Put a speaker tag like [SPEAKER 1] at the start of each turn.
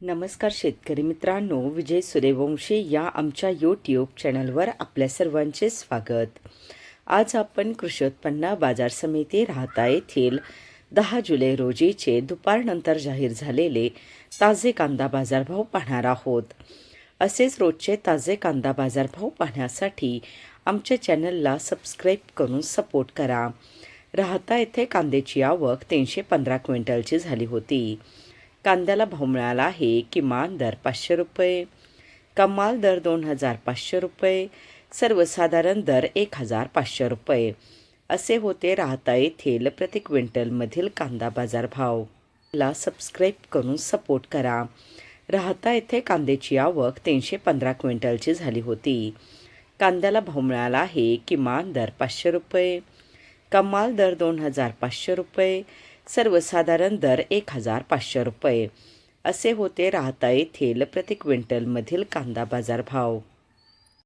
[SPEAKER 1] नमस्कार शेतकरी मित्रांनो, विजय सूर्यवंशी या आमच्या यूट्यूब चॅनलवर आपल्या सर्वांचे स्वागत. आज आपण कृषी उत्पन्न बाजार समिती राहता येथील 10 जुलै रोजीचे दुपारनंतर जाहीर झालेले ताजे कांदा बाजारभाव पाहणार आहोत. असेच रोजचे ताजे कांदा बाजारभाव पाहण्यासाठी आमच्या चॅनलला सबस्क्राईब करून सपोर्ट करा. राहता येथे कांद्याची आवक 315 क्विंटलची झाली होती. कांद्याला भाव मिळाला आहे. किमान दर 500 रुपये, कमाल दर 2500 रुपये, सर्वसाधारण दर 1500 रुपये असे होते राहता येथील प्रति क्विंटलमधील कांदा बाजार भाव. ला सबस्क्राईब करून सपोर्ट करा. राहता येथे कांद्याची आवक 315 क्विंटलची झाली होती. कांद्याला भाव मिळाला आहे. किमान दर 500 रुपये, कमाल दर 2500 रुपये, सर्वसाधारण दर 1500 रुपये असे होते राहता येथील प्रति क्विंटलमधील कांदा बाजार भाव.